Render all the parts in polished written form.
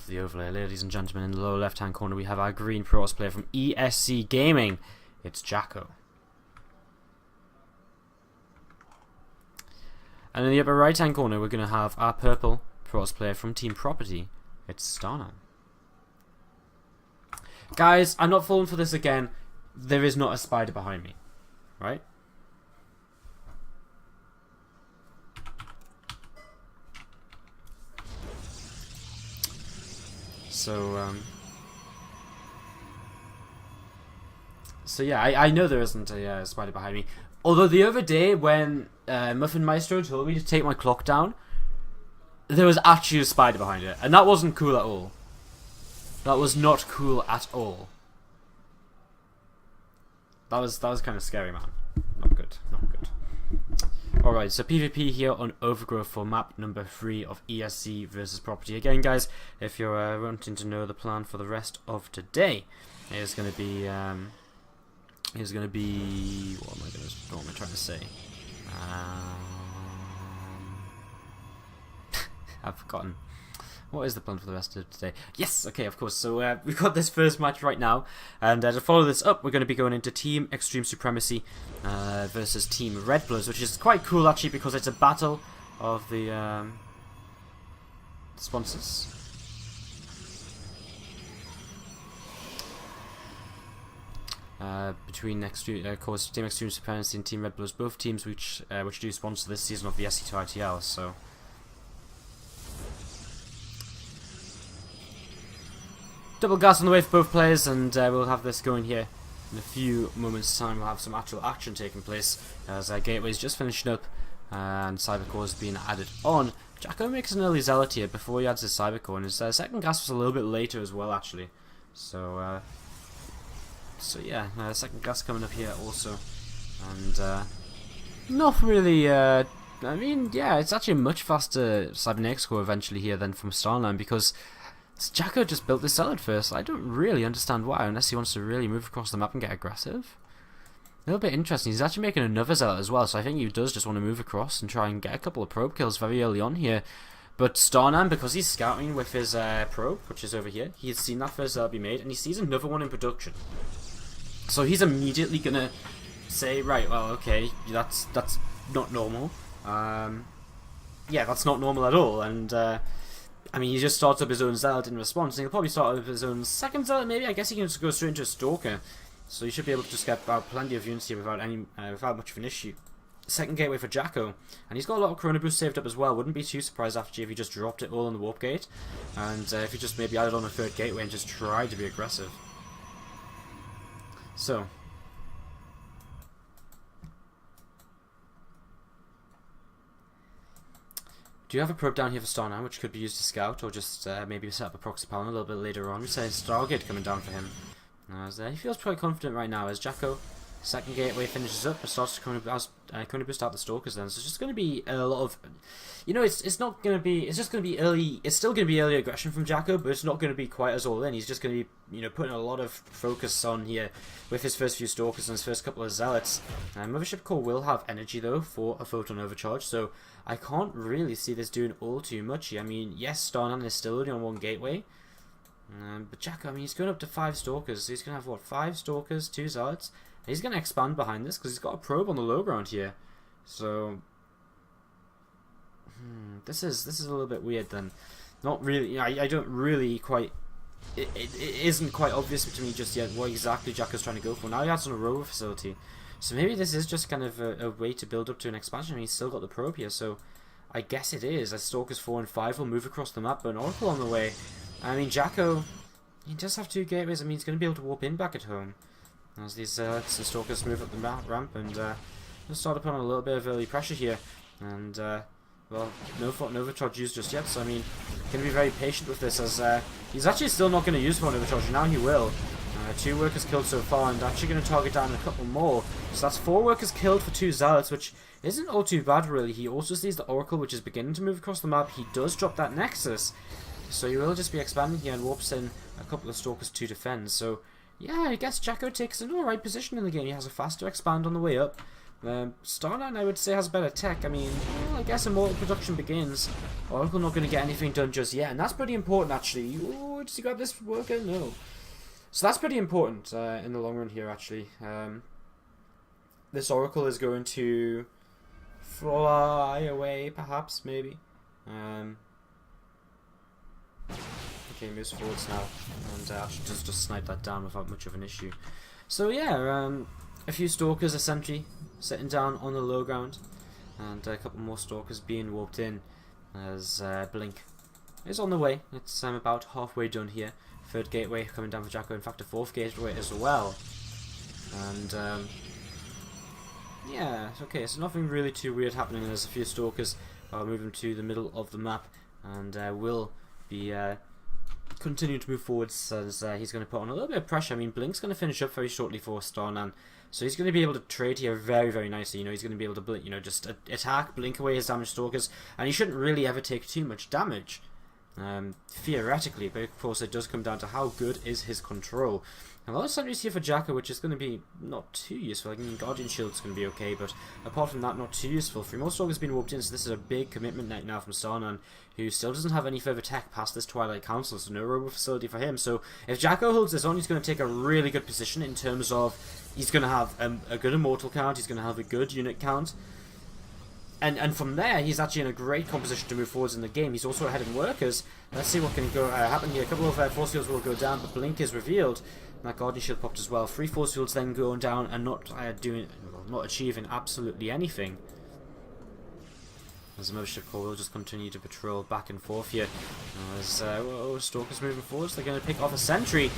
for the overlay. Ladies and gentlemen, in the lower left hand corner we have our green Protoss player from ESC Gaming. It's JackO. And in the upper right hand corner we're going to have our purple Protoss player from Team Property. It's StarNaN. Guys, I'm not falling for this again. There is not a spider behind me. Right? So yeah, I know there isn't a spider behind me. Although the other day when Muffin Maestro told me to take my clock down, there was actually a spider behind it, and that wasn't cool at all. That was not cool at all. That was kind of scary, man. Not good, not good. Alright, so PvP here on Overgrowth for map number 3 of ESC versus Property. Again, guys, if you're wanting to know the plan for the rest of today, it's going to be, what am I trying to say? I've forgotten. What is the plan for the rest of today? Yes, okay, of course. So we've got this first match right now, and to follow this up, we're going to be going into Team Extreme Supremacy versus Team Red Bloods, which is quite cool actually because it's a battle of the sponsors. Between of course, Team Extreme Supremacy and Team Red Bloods, both teams which do sponsor this season of the SC2 ITL. So. Double gas on the way for both players, and we'll have this going here in a few moments' time. We'll have some actual action taking place as Gateway's just finishing up and Cybercore is being added on. JackO makes an early zealot here before he adds his Cybercore, and his second gas was a little bit later as well, actually. So yeah, second gas coming up here also, and not really. I mean, yeah, it's actually a much faster Cybernetics core eventually here than from StarNaN because. JackO just built this zealot first. I don't really understand why, unless he wants to really move across the map and get aggressive. A little bit interesting. He's actually making another zealot as well, so I think he does just want to move across and try and get a couple of probe kills very early on here. But StarNaN, because he's scouting with his probe, which is over here, he's seen that first zealot be made, and he sees another one in production. So he's immediately gonna say, right, well, okay, that's not normal. Yeah, that's not normal at all, and I mean, he just starts up his own zealot in response, and he'll probably start up his own second zealot, maybe. I guess he can just go straight into a stalker, so you should be able to just get plenty of units here without much of an issue. Second gateway for JackO, and he's got a lot of Chrono Boost saved up as well. Wouldn't be too surprised after if he just dropped it all on the warp gate, and if he just maybe added on a third gateway and just tried to be aggressive. So. Do you have a probe down here for StarNaN, which could be used to scout, or just maybe set up a proxy panel a little bit later on? We say Stargate coming down for him. He feels pretty confident right now as JackO second gateway finishes up and starts to Chrono Boost out the Stalkers then. So it's just going to be a lot of, you know, it's not going to be, it's just going to be early, it's still going to be early aggression from JackO, but it's not going to be quite as all in. He's just going to be, you know, putting a lot of focus on here with his first few Stalkers and his first couple of Zealots. Mothership Core will have energy though for a Photon Overcharge, so I can't really see this doing all too much here. I mean, yes, StarNaN is still only on one gateway, but JackO, I mean, he's going up to 5 Stalkers, so he's going to have, what, 5 Stalkers, 2 Zealots? He's going to expand behind this because he's got a probe on the low ground here. So, this is a little bit weird then. Not really, you know, I don't really quite, it isn't quite obvious to me just yet what exactly JackO's trying to go for. Now he has on a rover facility. So maybe this is just kind of a way to build up to an expansion. I mean, he's still got the probe here, so I guess it is. As Stalkers 4 and 5 will move across the map, but an Oracle on the way. I mean, JackO, he does have 2 gateways. I mean, he's going to be able to warp in back at home. As these Stalkers move up the ramp and just start to put on a little bit of early pressure here. And, well, no overcharge used just yet, so I mean, going to be very patient with this as he's actually still not going to use for an overcharge. Now he will. 2 workers killed so far, and actually going to target down a couple more. So that's 4 workers killed for 2 Zealots, which isn't all too bad really. He also sees the Oracle, which is beginning to move across the map. He does drop that Nexus, so he will just be expanding here and warps in a couple of Stalkers to defend. So yeah, I guess JackO takes an alright position in the game. He has a faster expand on the way up, StarNaN, I would say, has better tech. I mean, well, I guess Immortal production begins. Oracle not going to get anything done just yet, and that's pretty important, actually. Ooh, does he grab this worker? No. So that's pretty important in the long run here, actually. This Oracle is going to fly away, perhaps, maybe. Okay, moves forwards now, and actually just snipe that down without much of an issue. So yeah, a few Stalkers, a sentry sitting down on the low ground, and a couple more Stalkers being warped in as Blink is on the way. It's about halfway done here. Third gateway coming down for JackO, in fact a fourth gateway as well. And yeah, okay, so nothing really too weird happening. There's a few Stalkers moving to the middle of the map, and will be continuing to move forwards as he's going to put on a little bit of pressure. I mean, Blink's going to finish up very shortly for StarNaN, so he's going to be able to trade here very, very nicely. You know, he's going to be able to, you know, just attack, blink away his damaged Stalkers, and he shouldn't really ever take too much damage, theoretically. But of course, it does come down to how good is his control. A lot of sentries here for JackO, which is going to be not too useful. I mean, Guardian Shield's going to be okay, but apart from that, not too useful. Three more Stalkers being warped in, so this is a big commitment now from StarNaN, who still doesn't have any further tech past this Twilight Council, so no robo facility for him. So if JackO holds this on, he's going to take a really good position in terms of he's going to have a good Immortal count, he's going to have a good unit count. And from there, he's actually in a great composition to move forwards in the game. He's also ahead in workers. Let's see what can happen here. A couple of force fields will go down, but Blink is revealed. That Guardian Shield popped as well. 3 force fields then going down and not achieving absolutely anything. As the Mothership Core will just continue to patrol back and forth here. As Stalkers moving forwards, they're going to pick off a sentry,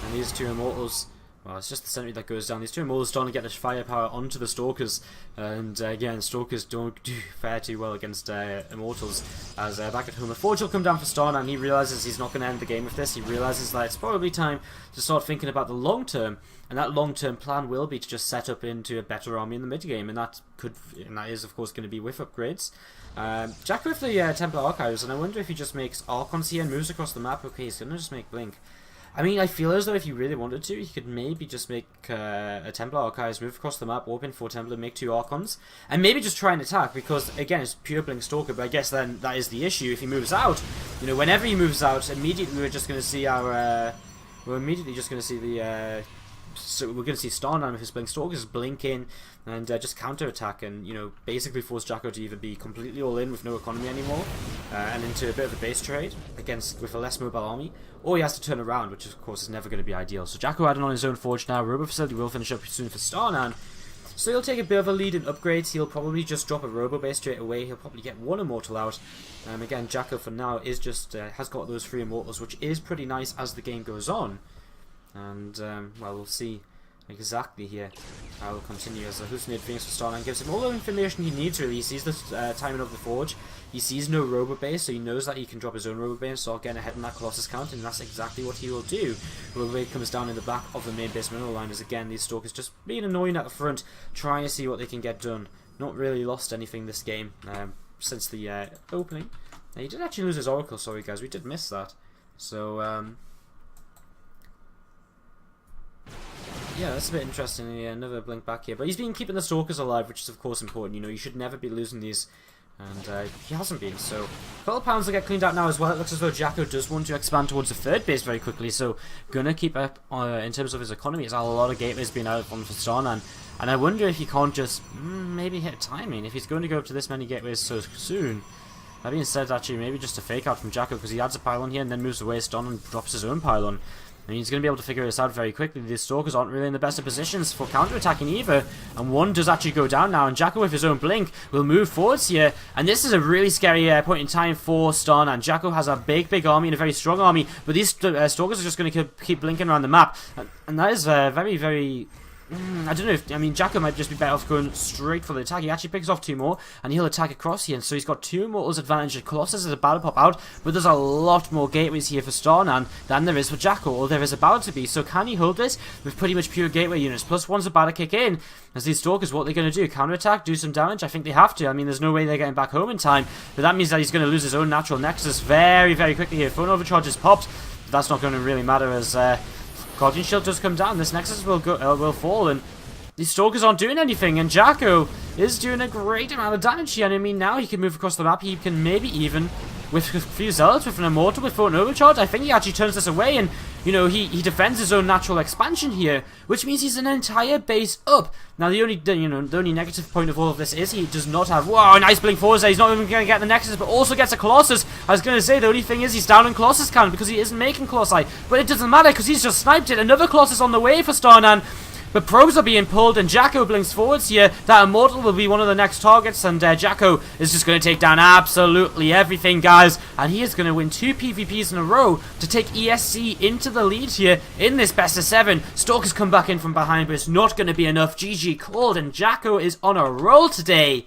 and these two Immortals. Well, it's just the sentry that goes down. These two Immortals starting to get this firepower onto the Stalkers, and again, Stalkers don't do fare too well against Immortals. As back at home, a Forge will come down for StarNaN, and he realizes he's not going to end the game with this. He realizes that it's probably time to start thinking about the long term, and that long term plan will be to just set up into a better army in the mid game, and that is of course going to be with upgrades. JackO with the Templar Archives, and I wonder if he just makes Archons here and moves across the map. Okay, he's going to just make Blink. I mean, I feel as though if he really wanted to, he could maybe just make a Templar Archives, move across the map, warp in 4 Templar, make 2 Archons, and maybe just try and attack, because, again, it's pure Blink Stalker, but I guess then that is the issue. If he moves out, you know, whenever he moves out, immediately we're just going to see our, we're immediately just going to see the, so we're going to see StarNaN with his Blink Stalkers blink in and just counter-attack and, you know, basically force JackO to either be completely all-in with no economy anymore and into a bit of a base trade with a less mobile army, or he has to turn around, which of course is never going to be ideal. So JackO adding on his own Forge now. Robo Facility will finish up soon for StarNaN. So he'll take a bit of a lead in upgrades. He'll probably just drop a Robo base straight away. He'll probably get 1 Immortal out. Again, JackO for now is just has got those 3 Immortals, which is pretty nice as the game goes on. And well, we'll see exactly here how will continue as the hallucinated Phoenix for StarNaN gives him all the information he needs. Really, he sees the timing of the Forge. He sees no Robo base, so he knows that he can drop his own Robo base and start getting ahead in that Colossus count, and that's exactly what he will do. Robo base comes down in the back of the main base mineral line, as again these Stalkers just being annoying at the front, trying to see what they can get done. Not really lost anything this game since the opening. Now, he did actually lose his Oracle, sorry guys, we did miss that. So yeah, that's a bit interesting. Yeah, another Blink back here, but he's been keeping the Stalkers alive, which is of course important. You know, you should never be losing these, and he hasn't been. So a couple of pounds will get cleaned out now as well. It looks as though JackO does want to expand towards the 3rd base very quickly, so gonna keep up in terms of his economy. There's a lot of gateways being out on for StarNaN, and I wonder if he can't just maybe hit timing if he's going to go up to this many gateways so soon. That being said, actually, maybe just a fake out from JackO, because he adds a pylon here and then moves away StarNaN, drops his own pylon. And he's going to be able to figure this out very quickly. These Stalkers aren't really in the best of positions for counter-attacking either. And one does actually go down now. And JackO with his own Blink will move forwards here. And this is a really scary point in time for StarNaN. JackO has a big army and a very strong army. But these Stalkers are just going to keep blinking around the map. And that is very, very... I don't know if, I mean, JackO might just be better off going straight for the attack. He actually picks off 2 more, and he'll attack across here, and so he's got 2 Immortals advantage. Colossus is about to pop out, but there's a lot more gateways here for StarNaN than there is for JackO, or there is about to be. So can he hold this with pretty much pure gateway units? +1's about to kick in, as these Stalkers, what are they going to do? Counter-attack? Do some damage? I think they have to. I mean, there's no way they're getting back home in time, but that means that he's going to lose his own natural Nexus very, very quickly here. Phone overcharge is popped, but that's not going to really matter as Guardian Shield does come down. This Nexus will fall, and these Stalkers aren't doing anything, and JackO is doing a great amount of damage here. And I mean, now he can move across the map. He can maybe even, with a few Zealots, with an Immortal, with an Overcharge, I think he actually turns this away, and, you know, he defends his own natural expansion here, which means he's an entire base up. Now, the only negative point of all of this is he does not have, wow, a nice blink forward there. He's not even going to get the Nexus, but also gets a Colossus. I was going to say, the only thing is he's down on Colossus cannon because he isn't making Colossi, but it doesn't matter because he's just sniped it. Another Colossus on the way for StarNaN. But probes are being pulled, and JackO blinks forwards here. That Immortal will be one of the next targets, and JackO is just going to take down absolutely everything, guys. And he is going to win 2 PvPs in a row to take ESC into the lead here in this best of 7. Stalkers come back in from behind, but it's not going to be enough. GG called, and JackO is on a roll today.